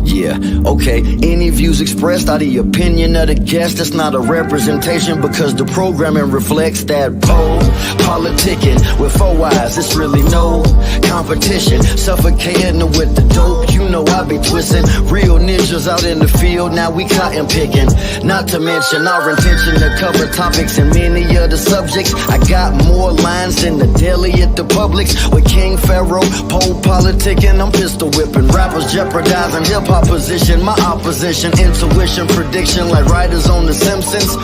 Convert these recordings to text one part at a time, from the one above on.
Yeah, okay. Any views expressed are the opinion of the guest. That's not a representation because the programming reflects that PoPolitickin with 4 eyes. It's really no competition. Suffocating with the dope. You know I be twisting. Real ninjas out in the field. Now we cotton picking. Not to mention our intention to cover topics and many other subjects. I got more lines than the deli at the Publix with King Pharaoh, PoPolitickin. I'm pistol whipping. Rappers jeopardizing hip-hop position, my opposition, intuition, prediction like writers on The Simpsons.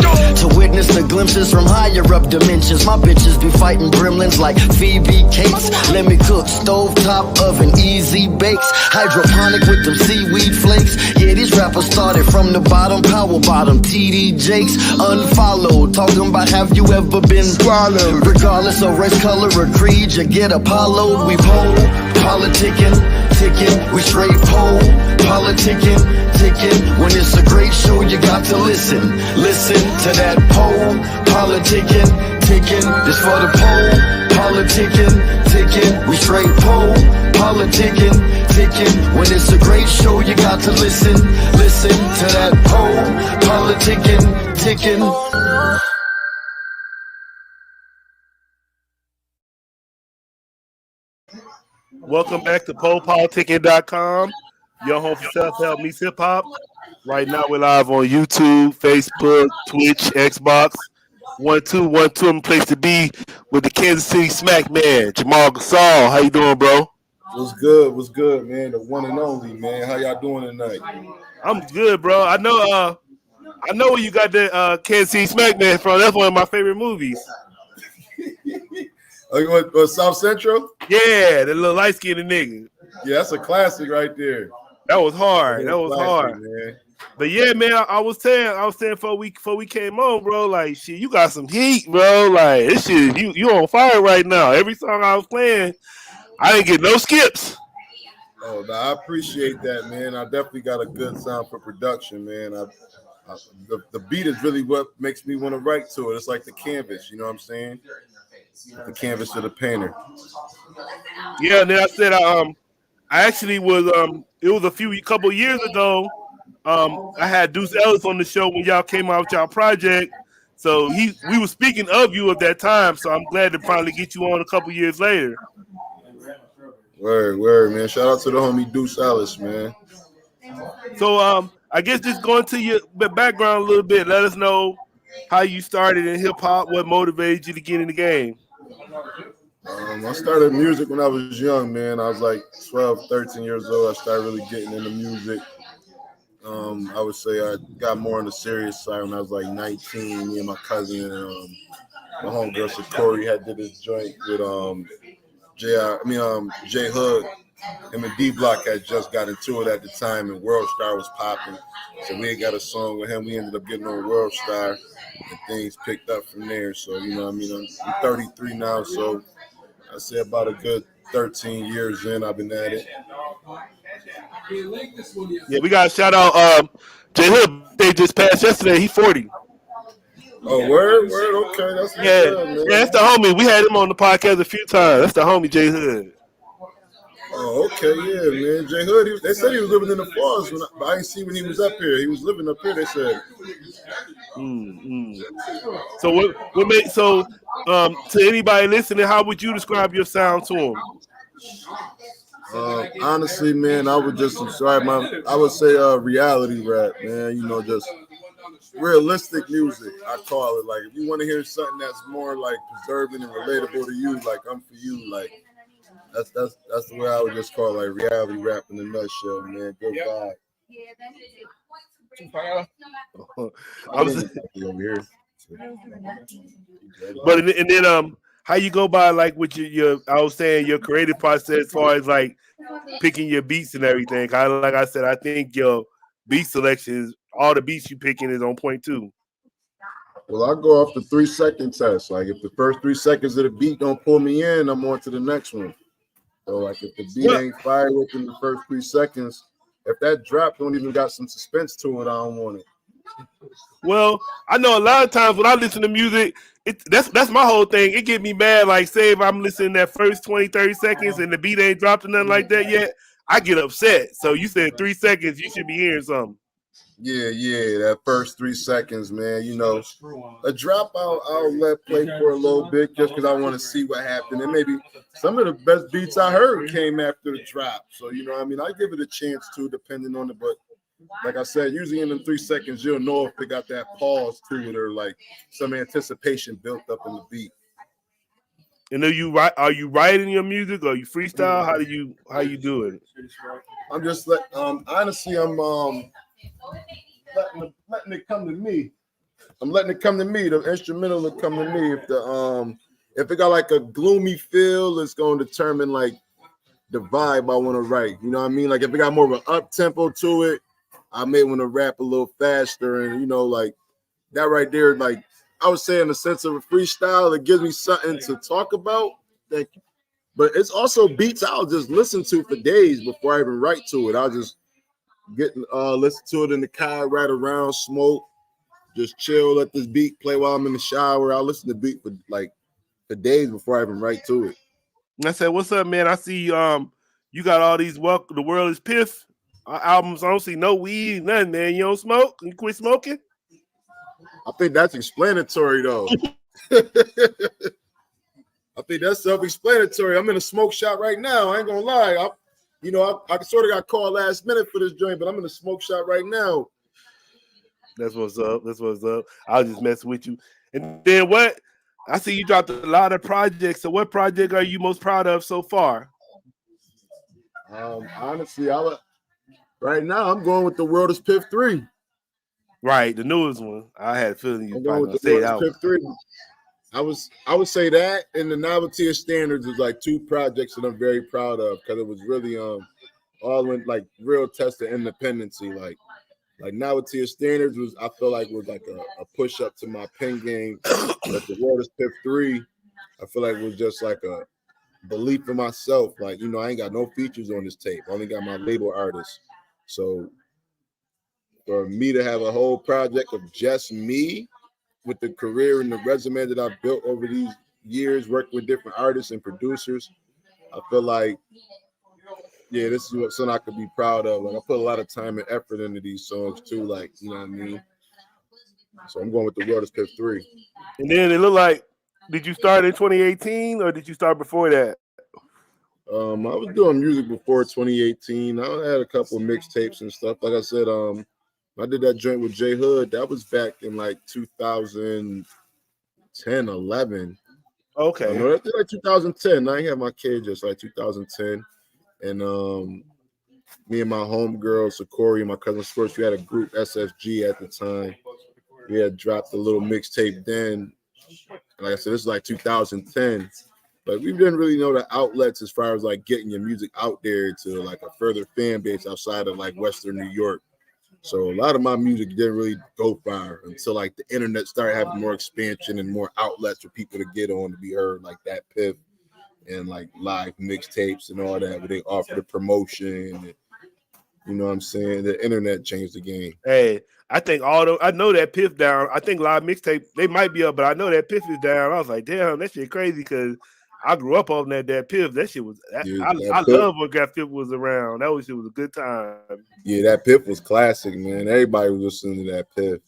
To witness the glimpses from higher up dimensions. My bitches be fighting gremlins like Phoebe Cates. Let me cook, stovetop oven, easy bakes. Hydroponic with them seaweed flakes. Yeah, these rappers started from the bottom, power bottom, TD Jakes. Unfollowed, talking about have you ever been swallowed? Regardless of race, color, or creed, you get Apollo'd. We PoPolitickin, ticking, we straight PoPolitickin, ticking. When it's a great show, you got to listen to that PoPolitickin, ticking. This for the PoPolitickin, ticking. We straight PoPolitickin, ticking. When it's a great show, you got to listen to that PoPolitickin, ticking. Welcome back to PoPolitickin.com, your home for self-help meets hip-hop. Right now we're live on YouTube, Facebook, Twitch, Xbox. 1-2-1-2, place to be with the Kansas City smackman, Jamal Gasol. How you doing, bro? What's good, man? The one and only, man. How y'all doing tonight? I'm good, bro. I know where you got the Kansas City smackman from. That's one of my favorite movies. Oh, you went South Central? Yeah, the little light-skinned nigga. Yeah, that's a classic right there. That was hard. Man. But yeah, man, I was saying before we came on, bro, like shit, you got some heat, bro. Like this shit, you on fire right now. Every song I was playing, I didn't get no skips. Oh, no, I appreciate that, man. I definitely got a good sound for production, man. The beat is really what makes me want to write to it. It's like the canvas, you know what I'm saying? The canvas to the painter. Yeah, and then I said I actually was it was a couple years ago. I had Deuce Ellis on the show when y'all came out with y'all project. So we were speaking of you at that time. So I'm glad to finally get you on a couple years later. Word, man. Shout out to the homie Deuce Ellis, man. So I guess just going to your background a little bit, let us know how you started in hip hop, what motivated you to get in the game. I started music when I was young, man. I was like 12, 13 years old. I started really getting into music. I would say I got more on the serious side when I was like 19. Me and my cousin and my homegirl Satori had did this joint with J Hood. Him and D Block had just got into it at the time, and World Star was popping. So we had got a song with him. We ended up getting on World Star, and things picked up from there. So you know, I'm 33 now, so I say about a good 13 years in, I've been at it. Yeah, we got to shout out J Hood. They just passed yesterday. He's 40. Oh, word, okay. That's good, man. Yeah, that's the homie. We had him on the podcast a few times. That's the homie J Hood. Oh, okay, yeah, man. J Hood, they said he was living in the forest, but I didn't see when he was up here. He was living up here, they said. So what made to anybody listening, how would you describe your sound to him? Honestly, man, I would just describe I would say reality rap, man. You know, just realistic music, I call it. Like if you want to hear something that's more like preserving and relatable to you, like I'm for you, like that's the way I would just call it, like reality rap in a nutshell, man. Good vibe. But and then how you go by like with your I was saying your creative process as far as like picking your beats and everything. Like I said, I think your beat selection, all the beats you picking is on point too. Well, I go off the 3-second test. Like if the first 3 seconds of the beat don't pull me in, I'm on to the next one. So like if the beat ain't fire within the first 3 seconds, if that drop don't even got some suspense to it, I don't want it. Well, I know a lot of times when I listen to music, that's my whole thing. It get me mad. Like, say if I'm listening that first 20, 30 seconds and the beat ain't dropped or nothing like that yet, I get upset. So you said 3 seconds, you should be hearing something. Yeah, that first 3 seconds, man. You know, a drop I'll let play for a little bit just because I want to see what happened. And maybe some of the best beats I heard came after the drop. So, you know what I mean? I give it a chance too, depending on it. But like I said, usually in them 3 seconds, you'll know if they got that pause to it or like some anticipation built up in the beat. And are you writing your music or you freestyle? How you do it? I'm just honestly, I'm letting it come to me. I'm letting it come to me. The instrumental will come to me. If it got like a gloomy feel, it's going to determine like the vibe I want to write. You know what I mean? Like if it got more of an up tempo to it, I may want to rap a little faster. And you know, like that right there, like I would say in the sense of a freestyle, it gives me something to talk about. Thank you. But it's also beats I'll just listen to for days before I even write to it. I'll just listen to it in the car, ride around, smoke, just chill, let this beat play while I'm in the shower. I'll listen to the beat for days before I even write to it. And I said, "What's up, man? I see you got all these The World Is Piff albums. I don't see no weed, nothing, man. You don't smoke? You quit smoking?" I think that's explanatory, though. I think that's self-explanatory. I'm in a smoke shop right now. I ain't gonna lie. I sort of got called last minute for this joint, but I'm in a smoke shop right now. That's what's up. I'll just mess with you. And then what? I see you dropped a lot of projects. So what project are you most proud of so far? Honestly, right now I'm going with The World Is Piff 3. Right, the newest one. I had a feeling you probably gonna say that. Piff 3. I would say that, and the Novelty of Standards is like two projects that I'm very proud of because it was really all in like real test of independency. Like Novelty of Standards I feel like was like a push up to my pen game. But The World Is Piff 3, I feel like was just like a belief in myself. Like, you know, I ain't got no features on this tape. I only got my label artists. So for me to have a whole project of just me with the career and the resume that I've built over these years, working with different artists and producers, I feel like, yeah, this is something I could be proud of. Like I put a lot of time and effort into these songs too, like, you know what I mean? So I'm going with The World Is Piff 3. And then it looked like, did you start in 2018 or did you start before that? I was doing music before 2018. I had a couple of mixtapes and stuff. Like I said, I did that joint with J Hood. That was back in like 2010, 11. Okay. No, that's like 2010. I ain't had my kid just like 2010. And me and my homegirl, Sakori, and my cousin Scorch, we had a group, SFG at the time. We had dropped a little mixtape then. And like I said, this is like 2010. But we didn't really know the outlets as far as like getting your music out there to like a further fan base outside of like Western New York. So a lot of my music didn't really go far until like the internet started having more expansion and more outlets for people to get on to be heard, like that Piff and like live mixtapes and all that, where they offer the promotion. And, you know what I'm saying? The internet changed the game. Hey, I think I know that Piff down. I think live mixtape, they might be up, but I know that Piff is down. I was like, damn, that shit crazy because I grew up on that Piff. That shit was. I love when that Piff was around. It was a good time. Yeah, that Piff was classic, man. Everybody was listening to that Piff.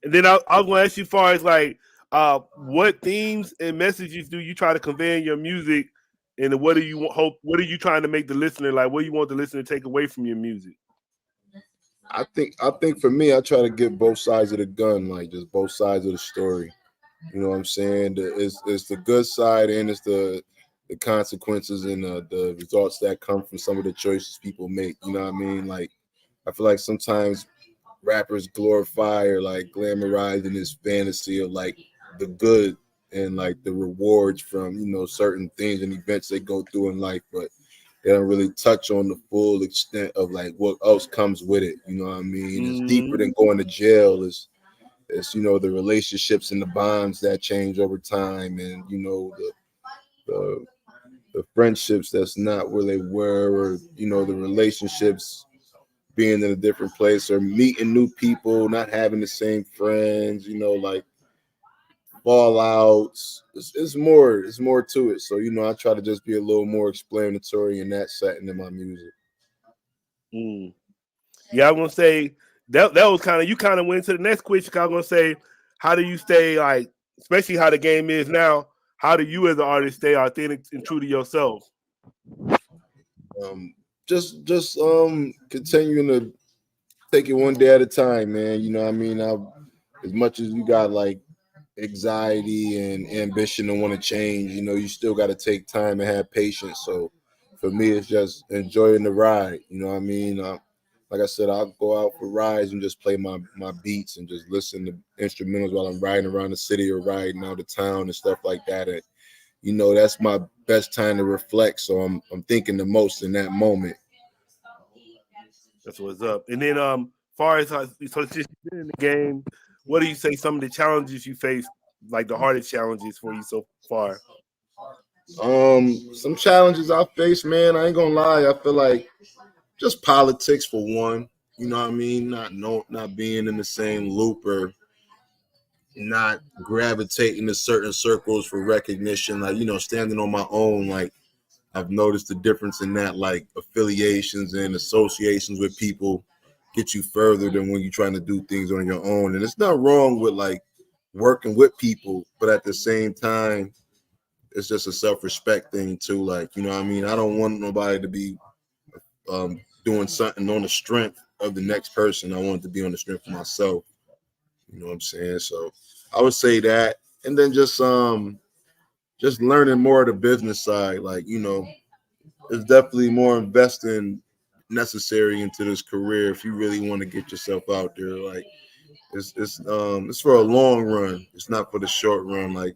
And then I was going to ask you, as far as like, what themes and messages do you try to convey in your music, and what do you hope? What are you trying to make the listener like? What do you want the listener to take away from your music? I think for me, I try to get both sides of the gun, like just both sides of the story. You know what I'm saying? It's the good side and it's the consequences and the results that come from some of the choices people make. You know what I mean? Like, I feel like sometimes rappers glorify or like glamorize in this fantasy of like the good and like the rewards from, you know, certain things and events they go through in life, but they don't really touch on the full extent of like what else comes with it. You know what I mean? It's deeper than going to jail. It's, you know, the relationships and the bonds that change over time, and, you know, the friendships that's not where they were, or, you know, the relationships being in a different place or meeting new people, not having the same friends, you know, like fallouts. It's more to it. So, you know, I try to just be a little more explanatory in that setting in my music. Mm. Yeah, I'm gonna say that was kind of, you kind of went to the next question. I'm gonna say, how do you stay, like, especially how the game is now? How do you as an artist stay authentic and true to yourself? Just continuing to take it one day at a time, man. You know what I mean? As much as you got like anxiety and ambition to want to change, you know, you still got to take time and have patience. So for me, it's just enjoying the ride. You know what I mean? Like I said, I'll go out for rides and just play my beats and just listen to instrumentals while I'm riding around the city or riding out of town and stuff like that. And you know, that's my best time to reflect. So I'm thinking the most in that moment. That's what's up. And then, far as so since you've been in the game, what do you say some of the challenges you faced, like the hardest challenges for you so far? Some challenges I face, man. I ain't gonna lie. I feel like just politics for one. You know what I mean? Not being in the same loop or not gravitating to certain circles for recognition. Like, you know, standing on my own. Like, I've noticed the difference in that. Like, affiliations and associations with people get you further than when you're trying to do things on your own. And it's not wrong with like working with people, but at the same time, it's just a self-respect thing too. Like, you know what I mean? I don't want nobody to be doing something on the strength of the next person. I want it to be on the strength of myself. You know what I'm saying? So I would say that. And then just learning more of the business side. Like, you know, there's definitely more investing necessary into this career if you really want to get yourself out there. Like, it's for a long run. It's not for the short run. Like,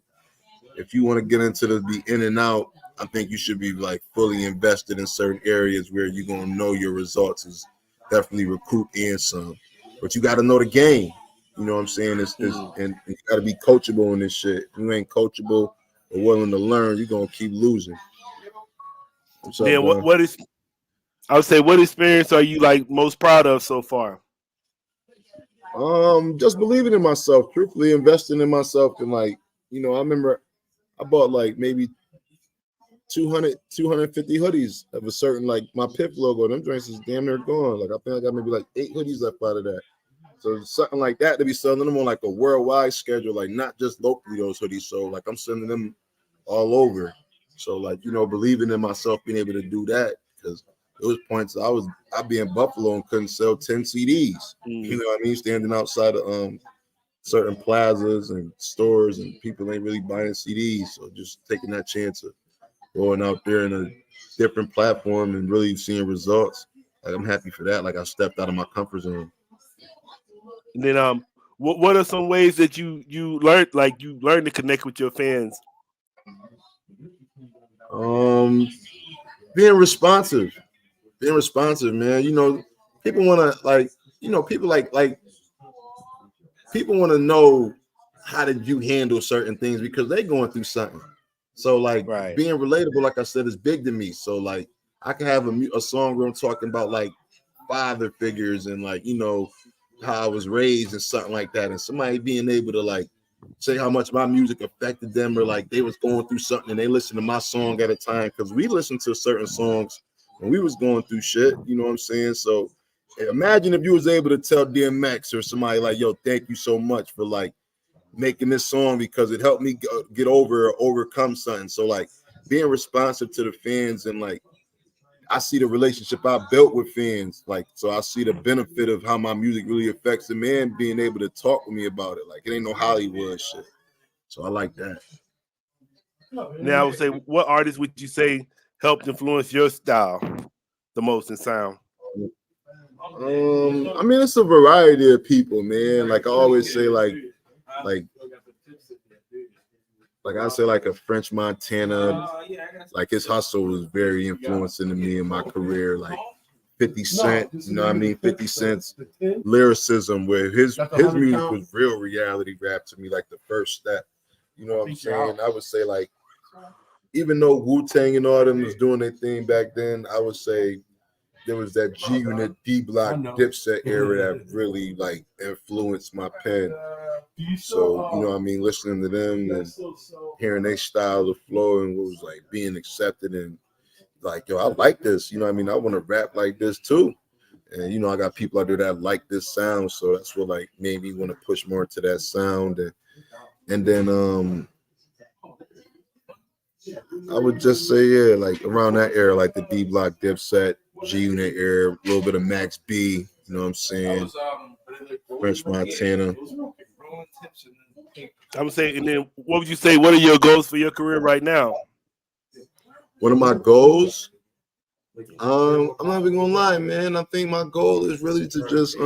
if you want to get into the be in and out, I think you should be like fully invested in certain areas where you're gonna know your results is definitely recoup and some. But you got to know the game. You know what I'm saying? And you got to be coachable in this shit. If you ain't coachable or willing to learn, you're gonna keep losing. What's up, Then bro? what is, I would say, what experience are you like most proud of so far? Just believing in myself, truthfully investing in myself, and like, you know, I remember I bought like maybe 250 hoodies of a certain, like, my PIF logo. Them drinks is damn near gone. Like, I think I got maybe like 8 hoodies left out of that. So something like that to be selling them on like a worldwide schedule, like not just locally those hoodies. So like I'm sending them all over. So like, you know, believing in myself, being able to do that, because there was points I'd be in Buffalo and couldn't sell 10 CDs. You know what I mean? Standing outside of certain plazas and stores and people ain't really buying CDs. So just taking that chance of going out there in a different platform and really seeing results. Like, I'm happy for that. Like, I stepped out of my comfort zone. And then, what are some ways that you learned, like you learned to connect with your fans? Um, being responsive, man. You know, people want to like, you know, people like people want to know how did you handle certain things because they going through something. So like Right. being relatable, like I said, is big to me. So like I can have a song where I'm talking about like father figures and like, you know, how I was raised and something like that, and somebody being able to like say how much my music affected them, or like they was going through something and they listened to my song at a time, because we listened to certain songs when we was going through shit. You know what I'm saying? So imagine if you was able to tell DMX or somebody like, yo, thank you so much for like making this song because it helped me get over or overcome something. So like being responsive to the fans, and like I see the relationship I built with fans. Like, so I see the benefit of how my music really affects them and being able to talk with me about it. Like, it ain't no Hollywood shit. So I like that. Now, I would say, what artists would you say helped influence your style the most in sound? I mean, it's a variety of people, man. Like I always say, like I say, like a French Montana, like his hustle was very influencing to me in my career. Like 50 Cent, you know what I mean? 50 Cent's lyricism, where his music was real reality rap to me, like the first step. You know what I'm saying? I would say, like, even though Wu-Tang and all them was doing their thing back then, I would say there was that G Unit, D Block, Dipset era that really like influenced my pen. So, you know what I mean, listening to them and hearing their style of flow and what was like being accepted and like, yo, I like this. You know what I mean? I want to rap like this too. And, you know, I got people out there that like this sound. So that's what like made me want to push more into that sound. And then I would just say, yeah, like around that era, like the D Block, Dipset, G Unit era, a little bit of Max B, you know what I'm saying? French Montana. I would say, and then what would you say? What are your goals for your career right now? One of my goals, I'm not even gonna lie, man. I think my goal is really to just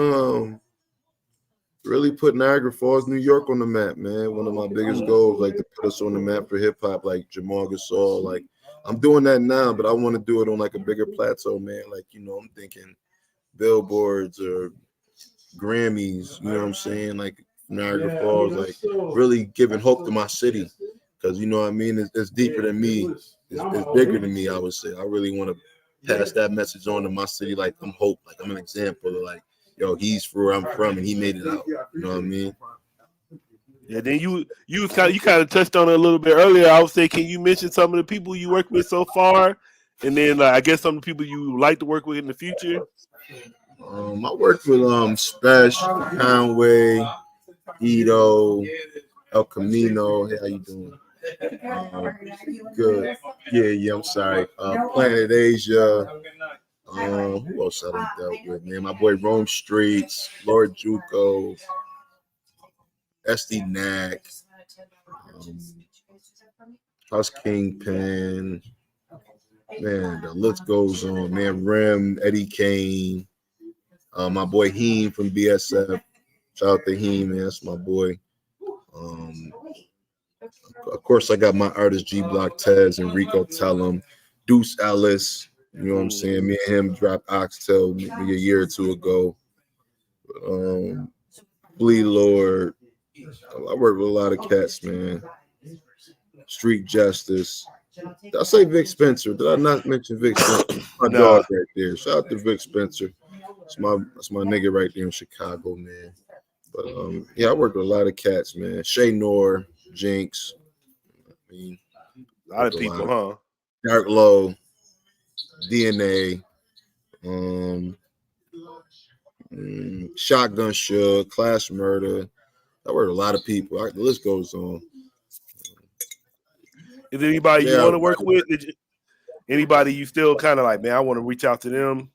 really put Niagara Falls, New York on the map, man. One of my biggest goals, like to put us on the map for hip hop, like Jamal Gasol. Like I'm doing that now, but I want to do it on like a bigger plateau, man. Like, you know, I'm thinking billboards or Grammys, you know what I'm saying? Like Niagara Falls, like really giving hope to my city. Because, you know what I mean? It's deeper than me. It's bigger than me, I would say. I really want to pass that message on to my city. Like I'm hope, like I'm an example of like, yo, he's where I'm from and he made it out. You know what I mean? Yeah, then you kind of touched on it a little bit earlier. I would say, can you mention some of the people you worked with so far, and then I guess some of the people you like to work with in the future? I worked with Special, Conway, Ito, El Camino. Hey, how you doing? Good. Yeah, I'm sorry. Planet Asia. Who else I done dealt with, man? My boy Rome Streets, Lord Juco, SD Knack, House Kingpin. Man, the list goes on, man. Rim, Eddie Kane, my boy Heem from BSF. Shout out to Heem, man. That's my boy. Of course, I got my artist G Block Tez and Rico Tellum, Deuce Ellis. You know what I'm saying? Me and him dropped Oxtail maybe a year or two ago. Blee Lord. I work with a lot of cats, man. Street Justice. Did I say Vic Spencer? Did I not mention Vic Spencer? My dog right there. Shout out to Vic Spencer. That's my nigga right there in Chicago, man. But yeah, I work with a lot of cats, man. Shay Noor, Jinx. I mean, A lot of people, huh? Dark Low, DNA, Shotgun Shug, Class Murder. I work with a lot of people. The list goes on. Is there anybody you want to work with? Anybody you still kind of like, man, I want to reach out to them?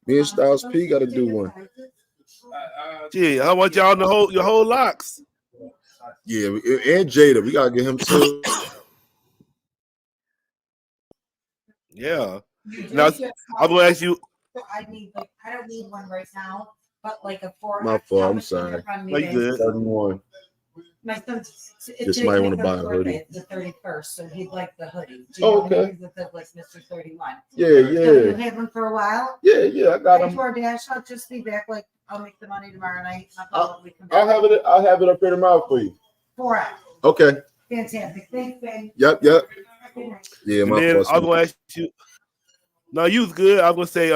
Me and Styles P got to do one. Yeah, I want y'all to your whole locks. Yeah, and Jada, we got to get him too. Yeah. Now, I'm going to ask you. I don't need one right now, but like a 4. My fault, I'm sorry. Like good. 71. My son's just might want to buy a hoodie. The 31st, so he'd like the hoodie. Oh, okay. Like Mr. 31. Yeah. So you have him for a while? Yeah, I got him. Before Dash, I'll just be back. Like I'll make the money tomorrow night. I'll have it up here tomorrow for you. 4 hours. Okay. Fantastic. Thanks, Ben. Yep. Yeah, my fault. I'm gonna ask you. No, you was good. I was gonna say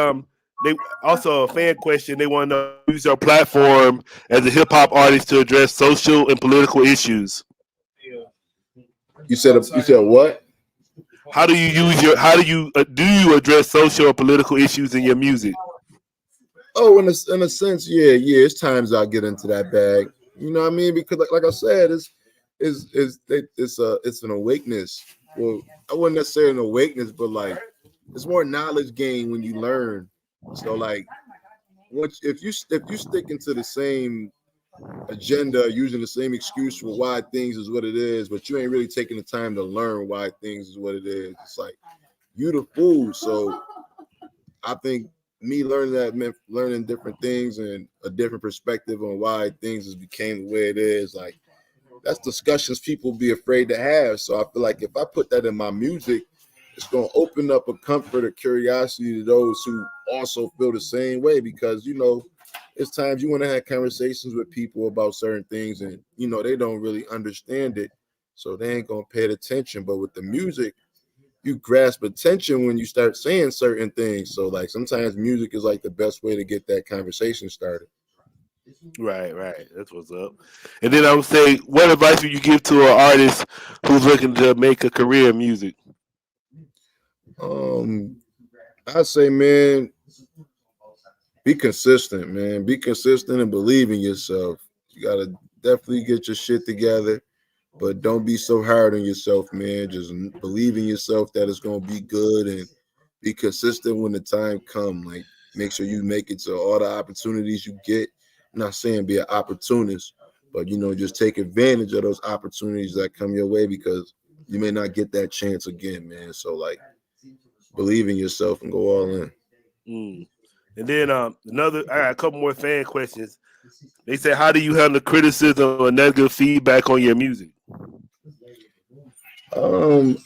they also a fan question. They want to use your platform as a hip hop artist to address social and political issues. You said what? How do you address social or political issues in your music? Oh, in a sense, yeah. It's times I get into that bag. You know what I mean? Because like I said, it's an awakeness. Well, I wouldn't necessarily an awakeness, but like it's more knowledge gain when you learn. So like, if you stick into the same agenda, using the same excuse for why things is what it is, but you ain't really taking the time to learn why things is what it is. It's like you the fool. So I think me learning that meant learning different things and a different perspective on why things has became the way it is. Like that's discussions people be afraid to have. So I feel like if I put that in my music, it's going to open up a comfort or curiosity to those who also feel the same way, because, you know, it's times you want to have conversations with people about certain things and, you know, they don't really understand it. So they ain't going to pay attention. But with the music, you grasp attention when you start saying certain things. So like sometimes music is like the best way to get that conversation started. Right. That's what's up. And then I would say, what advice would you give to an artist who's looking to make a career in music? I say, man, be consistent, man. Be consistent and believe in yourself. You gotta definitely get your shit together, but don't be so hard on yourself, man. Just believe in yourself that it's gonna be good and be consistent when the time comes. Like make sure you make it to all the opportunities you get. I'm not saying be an opportunist, but just take advantage of those opportunities that come your way because you may not get that chance again, man. So like believe in yourself and go all in. Mm. And then I got a couple more fan questions. They said, how do you handle criticism or negative feedback on your music? Um,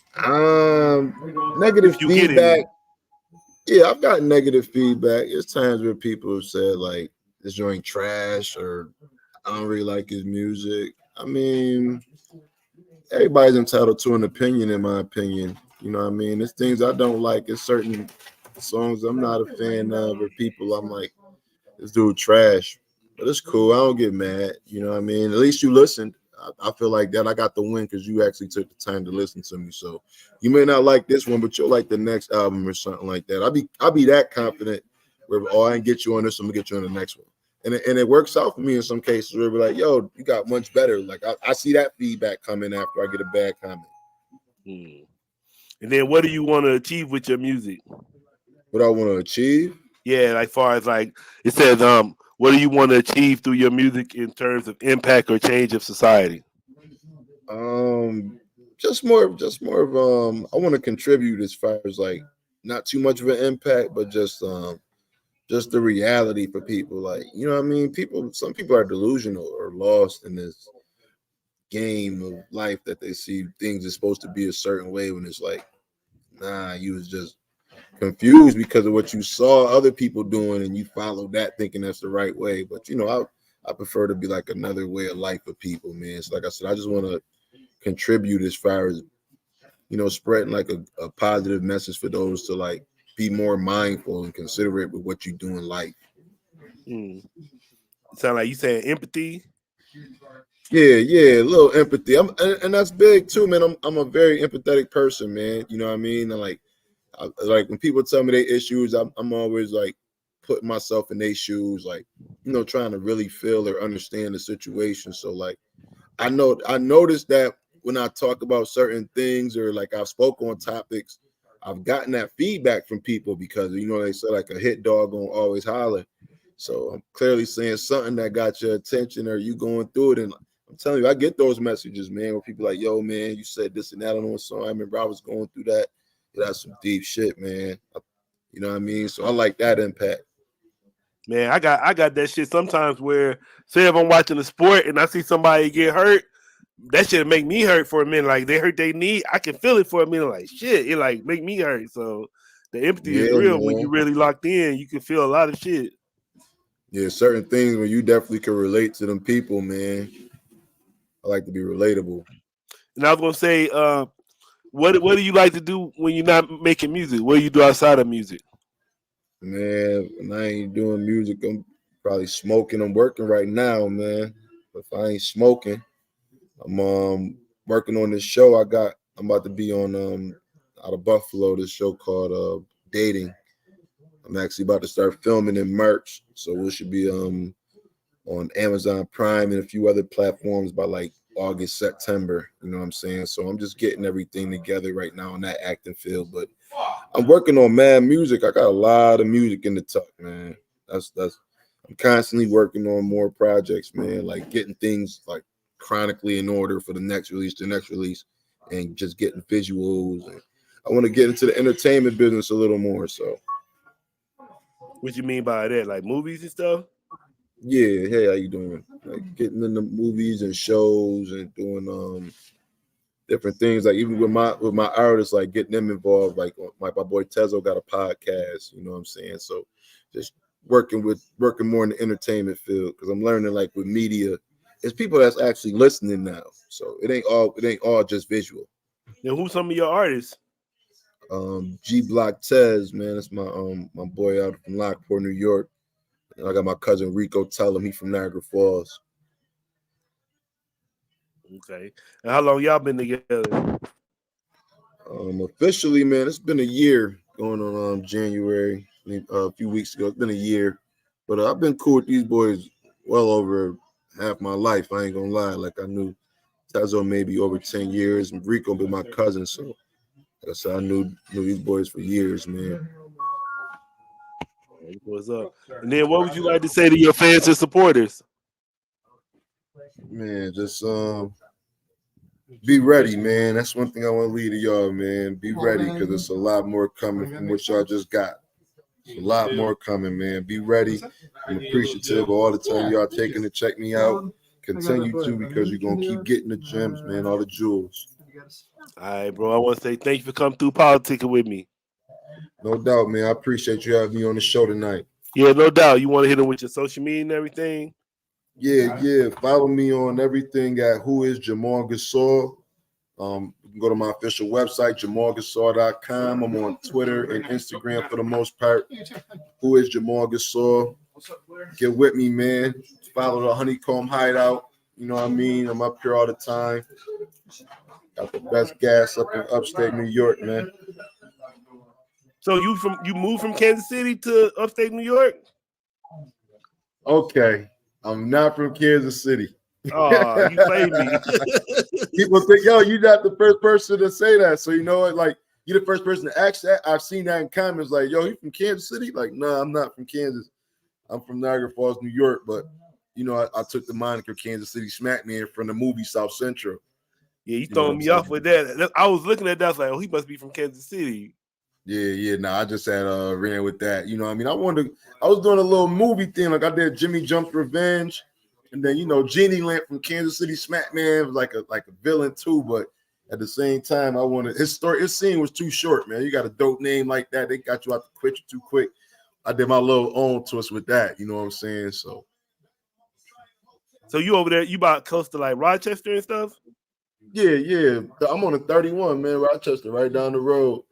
Negative If you get feedback. any. Yeah, I've got negative feedback. There's times where people have said like this joint trash or I don't really like his music. I mean, everybody's entitled to an opinion, in my opinion. You know what I mean? There's things I don't like. There's certain songs I'm not a fan of, or people I'm like, this dude trash. But it's cool. I don't get mad. You know what I mean? At least you listened. I feel like that I got the win because you actually took the time to listen to me. So you may not like this one, but you'll like the next album or something like that. I'll be that confident where I didn't get you on this, I'm gonna get you on the next one. And it works out for me in some cases where we're like, yo, you got much better. Like I see that feedback coming after I get a bad comment. Hmm. And then what do you want to achieve with your music? What I want to achieve? Yeah, like far as like it says, what do you want to achieve through your music in terms of impact or change of society? Um, just more of I want to contribute as far as like not too much of an impact, but just the reality for people. Like, you know what I mean? Some people are delusional or lost in this game of life that they see things are supposed to be a certain way when it's like, nah, you was just confused because of what you saw other people doing and you followed that thinking that's the right way. But I prefer to be like another way of life for people, man. So like I said, I just want to contribute as far as spreading like a positive message for those to like be more mindful and considerate with what you do in life. Hmm. Sound like you saying empathy. Yeah, a little empathy. And that's big too, man. I'm a very empathetic person, man. You know what I mean? And like when people tell me their issues, I'm always like putting myself in their shoes, like trying to really feel or understand the situation. So like I noticed that when I talk about certain things or like I've spoke on topics, I've gotten that feedback from people because they say like a hit dog gonna always holler. So I'm clearly saying something that got your attention or you going through it. And I'm telling you, I get those messages, man, where people like, yo, man, you said this and that on a song. I remember I was going through that. That's some deep shit, man. You know what I mean? So I like that impact. Man, I got that shit sometimes where say if I'm watching a sport and I see somebody get hurt, that shit make me hurt for a minute. Like they hurt their knee, I can feel it for a minute. Like shit, it like make me hurt. So the empathy is Yeah, real when you man. really locked in. You can feel a lot of shit. Yeah, certain things where you definitely can relate to them people, man. I like to be relatable. And I was gonna say, what do you like to do when you're not making music? What do you do outside of music? Man, when I ain't doing music, I'm probably smoking. I'm working right now, man. If I ain't smoking, I'm working on this show I'm about to be on out of Buffalo, this show called Dating. I'm actually about to start filming in March. So we should be on Amazon Prime and a few other platforms by like August, September. You know what I'm saying? So I'm just getting everything together right now in that acting field. But I'm working on mad music. I got a lot of music in the tuck, man. That's I'm constantly working on more projects, man. Like getting things like chronically in order for the next release, and just getting visuals. And I want to get into the entertainment business a little more. So What you mean by that? Like movies and stuff? yeah, hey, how you doing? Like getting into movies and shows and doing different things. Like even with my artists, like getting them involved. Like my boy Tezo got a podcast. You know what I'm saying? So just working more in the entertainment field because I'm learning like with media, it's people that's actually listening now. So it ain't all just visual. And who's some of your artists? G Block Tez, man. That's my boy out from Lockport, New York. And I got my cousin Rico Tellum. He from Niagara Falls. Okay. And how long y'all been together? Officially, man, it's been a year going on January, a few weeks ago. It's been a year. But I've been cool with these boys well over half my life. I ain't gonna lie. Like I knew Tezo maybe over 10 years, and Rico been my cousin. So like I said, I knew these boys for years, man. What's up? And then what would you like to say to your fans and supporters? Man, just be ready, man. That's one thing I want to lead to y'all, man. Be ready, because there's a lot more coming from what y'all just got. A lot more coming, man. Be ready. I'm appreciative of all the time y'all taking to check me out. Continue to, because you're gonna keep getting the gems, man, all the jewels. All right, bro. I want to say thank you for coming through politicking with me. No doubt, man. I appreciate you having me on the show tonight. Yeah, no doubt. You want to hit them with your social media and everything? Yeah. Follow me on everything at Who Is Jamal Gasol. You can go to my official website, jamalgasol.com. I'm on Twitter and Instagram for the most part. Who Is Jamal Gasol? Get with me, man. Follow the Honeycomb Hideout. You know what I mean? I'm up here all the time. Got the best gas up in upstate New York, man. So you moved from Kansas City to upstate New York? Okay. I'm not from Kansas City. Oh, you played me. People think, yo, you're not the first person to say that. So you know what? Like, you're the first person to ask that. I've seen that in comments, like, yo, you from Kansas City? Like, nah, I'm not from Kansas. I'm from Niagara Falls, New York. But you know, I took the moniker Kansas City Smackman from the movie South Central. Yeah, you throwing me off with that. I was looking at that, I was like, oh, he must be from Kansas City. Yeah. Nah, I just had ran with that. You know what I mean? I was doing a little movie thing, like I did Jimmy Jump's Revenge. And then, you know, Jeannie Lamp from Kansas City Smackman was like a villain too, but at the same time, I wanted his scene was too short, man. You got a dope name like that, they got you out the picture too quick. I did my little own twist with that, you know what I'm saying? So you over there, you about close to like Rochester and stuff? Yeah. I'm on the 31, man, Rochester, right down the road.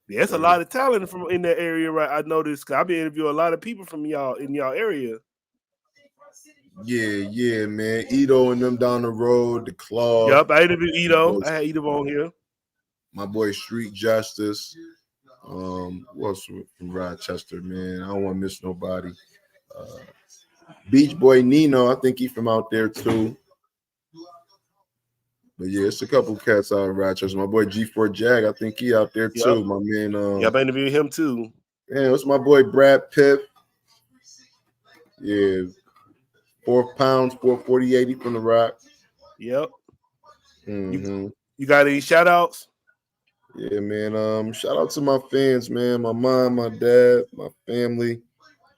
Yeah, it's a lot of talent from in that area, right? I noticed, cause I've been interviewing a lot of people from y'all in y'all area. Yeah, man. Ito and them down the road, the Claw. Yep, I interviewed Ito. I had Ito on here. My boy Street Justice. Who else from Rochester, man? I don't want to miss nobody. Beach Boy Nino, I think he's from out there too. But yeah, it's a couple cats out in Rochester. My boy G4 Jag, I think he out there too. Yep. My man. Yeah, I interviewed him too. Yeah, what's my boy Brad Pitt? Yeah. 4 pounds, 440-80 from the Rock. Yep. Mm-hmm. You got any shout outs? Yeah, man. Shout out to my fans, man. My mom, my dad, my family.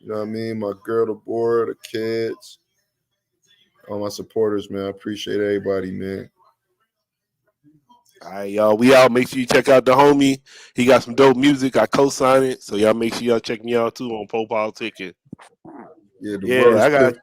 You know what I mean? My girl, the boy, the kids. All my supporters, man. I appreciate everybody, man. All right, y'all. We out. Make sure you check out the homie. He got some dope music. I co-sign it. So y'all make sure y'all check me out too on PoPolitickin. Yeah, I got.